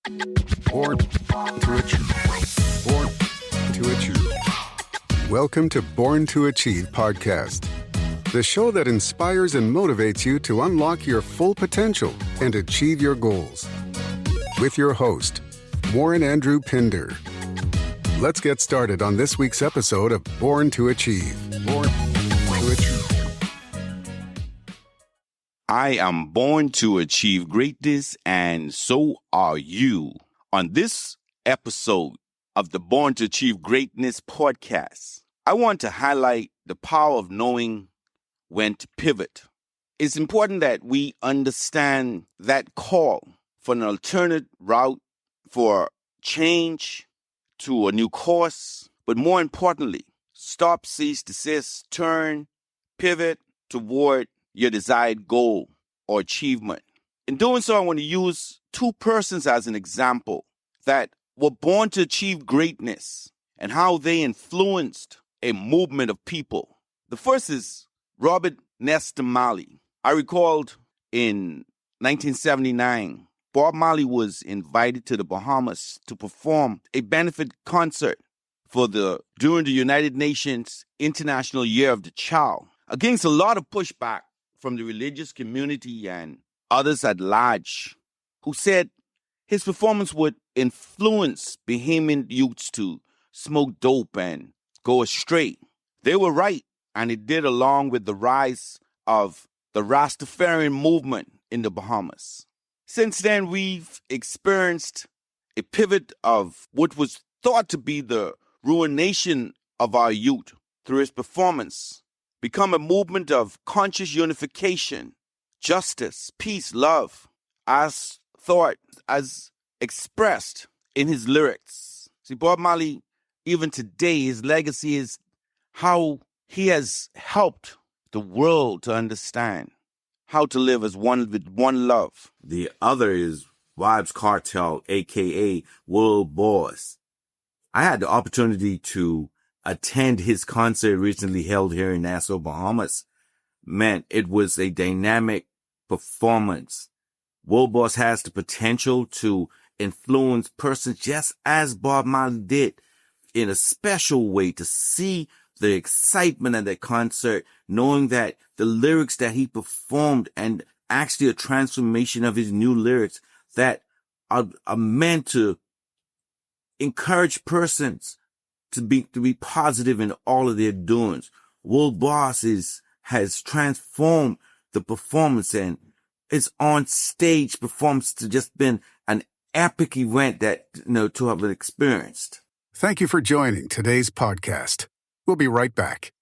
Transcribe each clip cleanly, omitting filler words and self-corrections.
Born to Achieve. Born to Achieve. Welcome to Born to Achieve podcast, the show that inspires and motivates you to unlock your full potential and achieve your goals. With your host, Warren Andrew Pinder. Let's get started on this week's episode of Born to Achieve. Born to Achieve. I am born to achieve greatness, and so are you. On this episode of the Born to Achieve Greatness podcast, I want to highlight the power of knowing when to pivot. It's important that we understand that call for an alternate route, for change to a new course, but more importantly, stop, cease, desist, turn, pivot toward your desired goal or achievement. In doing so, I want to use two persons as an example that were born to achieve greatness and how they influenced a movement of people. The first is Robert Nesta Marley. I recalled in 1979, Bob Marley was invited to the Bahamas to perform a benefit concert during the United Nations International Year of the Child, against a lot of pushback from the religious community and others at large, who said his performance would influence Bahamian youths to smoke dope and go astray. They were right, and it did, along with the rise of the Rastafarian movement in the Bahamas. Since then, we've experienced a pivot of what was thought to be the ruination of our youth through his performance, become a movement of conscious unification, justice, peace, love, as thought, as expressed in his lyrics. See, Bob Marley, even today, his legacy is how he has helped the world to understand how to live as one with one love. The other is Vybz Kartel, a.k.a. World Boss. I had the opportunity to attend his concert recently held here in Nassau, Bahamas. Man, it was a dynamic performance. World Boss has the potential to influence persons just as Bob Marley did in a special way, to see the excitement of that concert, knowing that the lyrics that he performed and actually a transformation of his new lyrics that are meant to encourage persons to be positive in all of their doings. World Boss has transformed the performance, and it's on stage performance to just been an epic event that, to have experienced. Thank you for joining today's podcast. We'll be right back.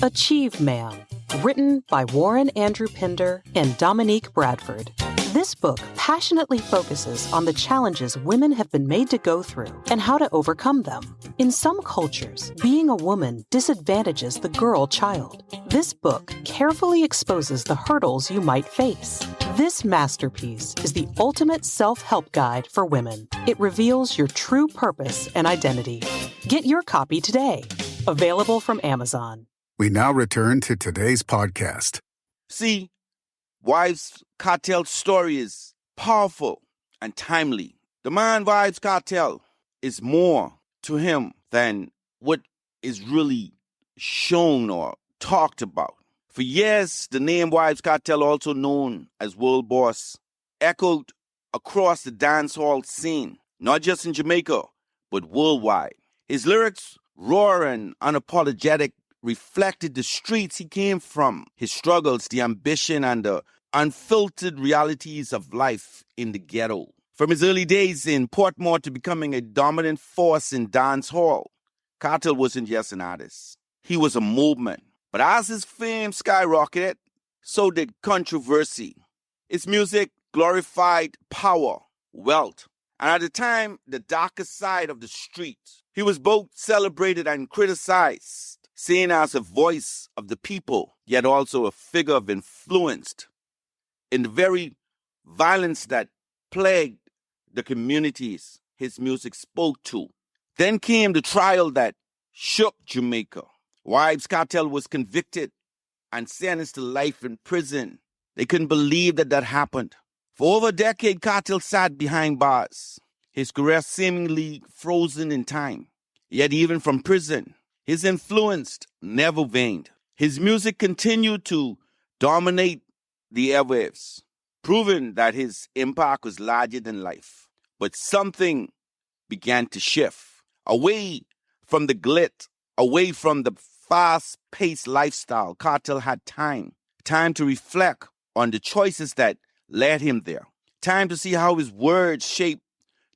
Achieve Man, written by Warren Andrew Pinder and Dominique Bradford. This book passionately focuses on the challenges women have been made to go through and how to overcome them. In some cultures, being a woman disadvantages the girl child. This book carefully exposes the hurdles you might face. This masterpiece is the ultimate self-help guide for women. It reveals your true purpose and identity. Get your copy today. Available from Amazon. We now return to today's podcast. See, Vybz Kartel's story is powerful and timely. The man Vybz Kartel is more to him than what is really shown or talked about. For years, the name Vybz Kartel, also known as World Boss, echoed across the dancehall scene, not just in Jamaica, but worldwide. His lyrics, raw and unapologetic, reflected the streets he came from, his struggles, the ambition, and the unfiltered realities of life in the ghetto. From his early days in Portmore to becoming a dominant force in dancehall, Kartel wasn't just an artist. He was a movement. But as his fame skyrocketed, so did controversy. His music glorified power, wealth, and at the time, the darker side of the street. He was both celebrated and criticized, seen as a voice of the people, yet also a figure of influence in the very violence that plagued the communities his music spoke to. Then came the trial that shook Jamaica. Vybz Kartel was convicted and sentenced to life in prison. They couldn't believe that happened. For over a decade, Cartel sat behind bars, his career seemingly frozen in time. Yet even from prison, his influence never waned. His music continued to dominate the airwaves, proving that his impact was larger than life. But something began to shift away from the glit, away from the fast-paced lifestyle. Cartel had time to reflect on the choices that led him there, time to see how his words shaped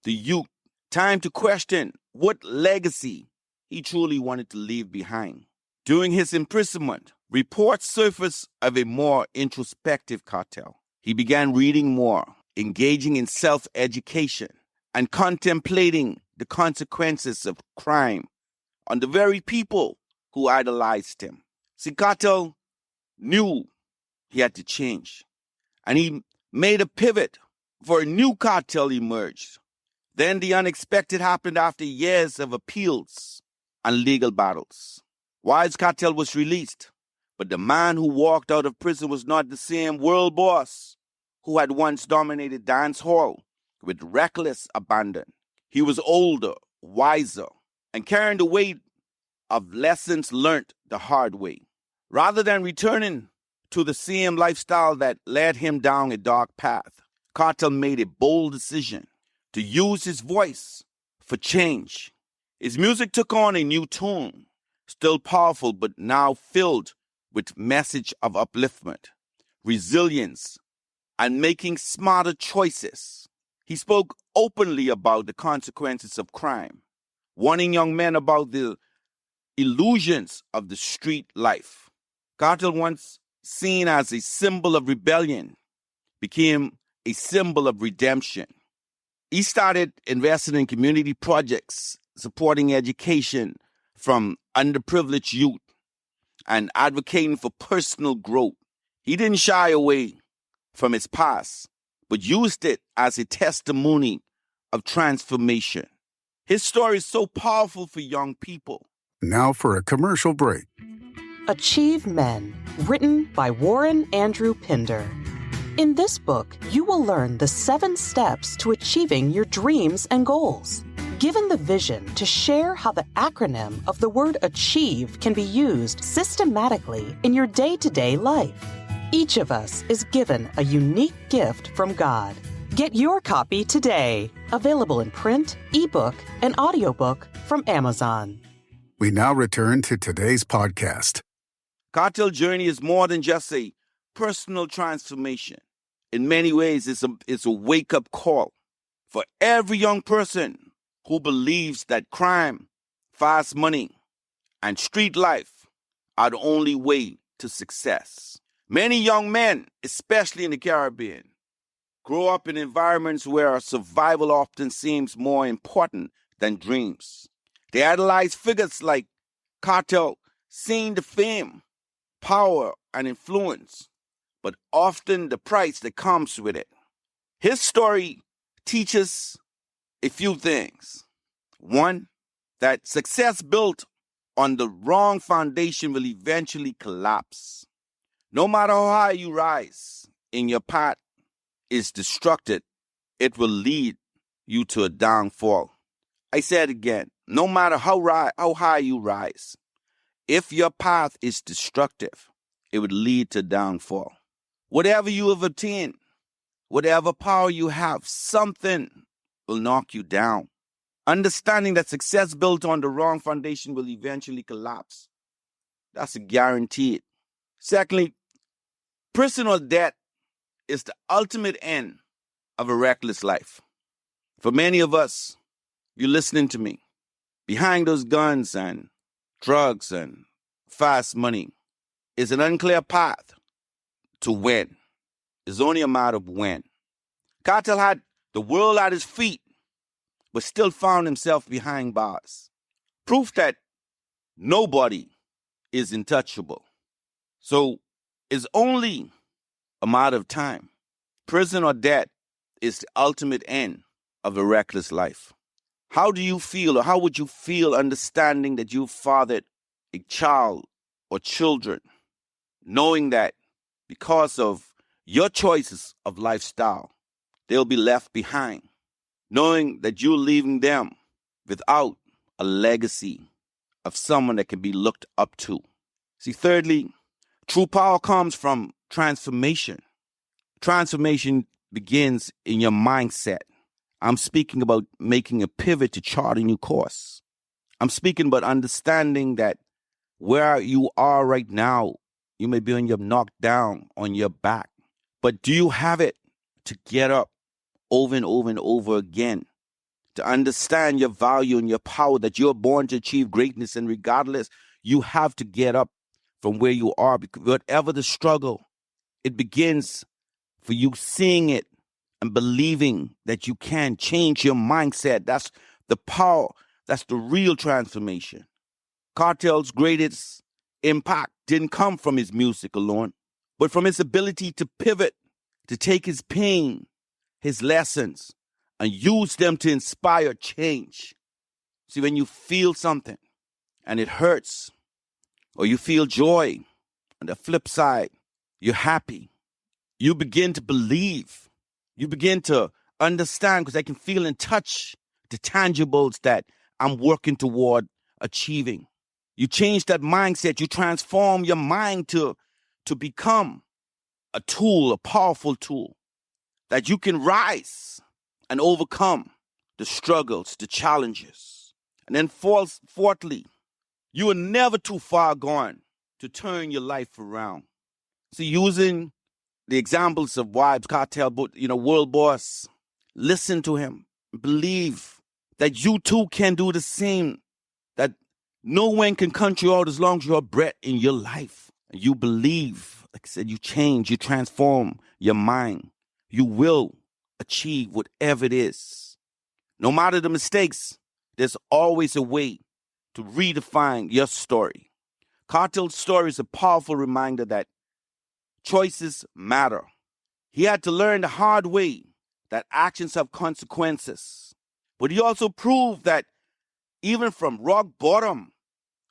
the youth, time to question what legacy he truly wanted to leave behind. During his imprisonment, reports surfaced of a more introspective Cartel. He began reading more, engaging in self-education, and contemplating the consequences of crime on the very people who idolized him. See, Cartel knew he had to change, and he made a pivot for a new Cartel emerged. Then the unexpected happened after years of appeals and legal battles. Wives Cartel was released, but the man who walked out of prison was not the same world boss who had once dominated dance hall with reckless abandon. He was older, wiser, and carrying the weight of lessons learned the hard way. Rather than returning to the same lifestyle that led him down a dark path, Cartel made a bold decision to use his voice for change. His music took on a new tone, still powerful but now filled with message of upliftment, resilience, and making smarter choices. He spoke openly about the consequences of crime, warning young men about the illusions of the street life. Cartel, once seen as a symbol of rebellion, became a symbol of redemption. He started investing in community projects, supporting education from underprivileged youth, and advocating for personal growth. He didn't shy away from his past, but used it as a testimony of transformation. His story is so powerful for young people. Now for a commercial break. Achieve Men, written by Warren Andrew Pinder. In this book, you will learn the 7 steps to achieving your dreams and goals. Given the vision to share how the acronym of the word achieve can be used systematically in your day-to-day life. Each of us is given a unique gift from God. Get your copy today. Available in print, ebook, and audiobook from Amazon. We now return to today's podcast. Cartel journey is more than just a personal transformation. In many ways, it's a wake-up call for every young person who believes that crime, fast money, and street life are the only way to success. Many young men, especially in the Caribbean, grow up in environments where survival often seems more important than dreams. They idolize figures like Cartel, seeing the fame, power, and influence, but often the price that comes with it. His story teaches a few things. One, that success built on the wrong foundation will eventually collapse. No matter how high you rise in your path is destructed, it will lead you to a downfall. I said again, no matter how high you rise, if your path is destructive, it would lead to downfall. Whatever you have obtained, whatever power you have, something will knock you down. Understanding that success built on the wrong foundation will eventually collapse. That's a guarantee. Secondly, prison or death is the ultimate end of a reckless life. For many of us, you're listening to me, behind those guns and drugs and fast money is an unclear path to win. It's only a matter of when. Cartel had the world at his feet, but still found himself behind bars. Proof that nobody is untouchable. So it's only a matter of time. Prison or death is the ultimate end of a reckless life. How do you feel, or how would you feel understanding that you fathered a child or children, knowing that because of your choices of lifestyle, they'll be left behind, knowing that you're leaving them without a legacy of someone that can be looked up to. See, thirdly, true power comes from transformation. Transformation begins in your mindset. I'm speaking about making a pivot to chart a new course. I'm speaking about understanding that where you are right now, you may be knocked down on your back, but do you have it to get up over and over and over again, to understand your value and your power, that you're born to achieve greatness, and regardless, you have to get up from where you are, because whatever the struggle, it begins for you seeing it and believing that you can change your mindset. That's the power. That's the real transformation. Cartel's greatest impact didn't come from his music alone, but from his ability to pivot, to take his pain, his lessons, and use them to inspire change. See, when you feel something and it hurts, or you feel joy, on the flip side, you're happy, you begin to believe, you begin to understand, because I can feel and touch the tangibles that I'm working toward achieving. You change that mindset. You transform your mind to become a tool, a powerful tool, that you can rise and overcome the struggles, the challenges. And then fourthly, you are never too far gone to turn your life around. See, using the examples of Vybz Kartel, world boss, listen to him, believe that you too can do the same, that no one can count you out as long as you have breath in your life. And you believe, like I said, you change, you transform your mind. You will achieve whatever it is. No matter the mistakes, there's always a way to redefine your story. Cartel's story is a powerful reminder that choices matter. He had to learn the hard way that actions have consequences. But he also proved that even from rock bottom,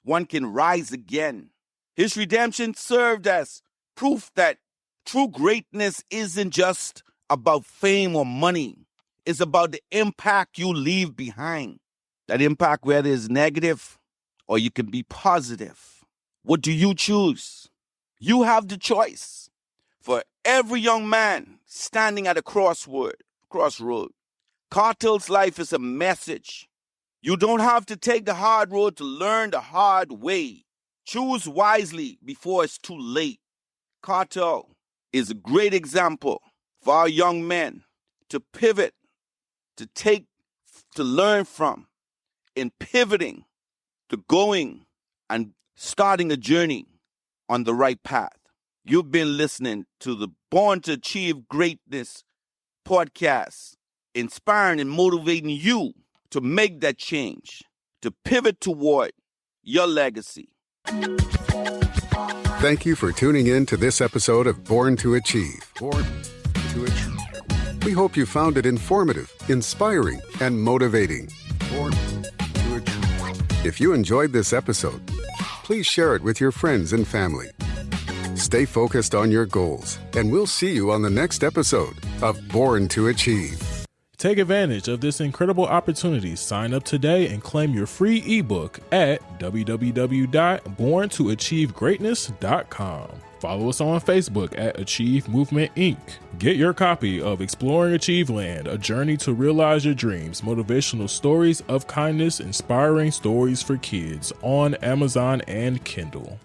one can rise again. His redemption served as proof that true greatness isn't just about fame or money. It's about the impact you leave behind. That impact, whether it's negative or you can be positive. What do you choose? You have the choice. For every young man standing at a crossroad, Cartel's life is a message. You don't have to take the hard road to learn the hard way. Choose wisely before it's too late. Cartel is a great example for our young men to pivot, to learn from, in pivoting, to going and starting a journey on the right path. You've been listening to the Born to Achieve Greatness podcast, inspiring and motivating you to make that change, to pivot toward your legacy. Thank you for tuning in to this episode of Born to Achieve. We hope you found it informative, inspiring, and motivating. If you enjoyed this episode, please share it with your friends and family. Stay focused on your goals, and we'll see you on the next episode of Born to Achieve. Take advantage of this incredible opportunity. Sign up today and claim your free ebook at www.borntoachievegreatness.com. Follow us on Facebook at Achieve Movement Inc. Get your copy of Exploring Achieveland, A Journey to Realize Your Dreams, Motivational Stories of Kindness, Inspiring Stories for Kids on Amazon and Kindle.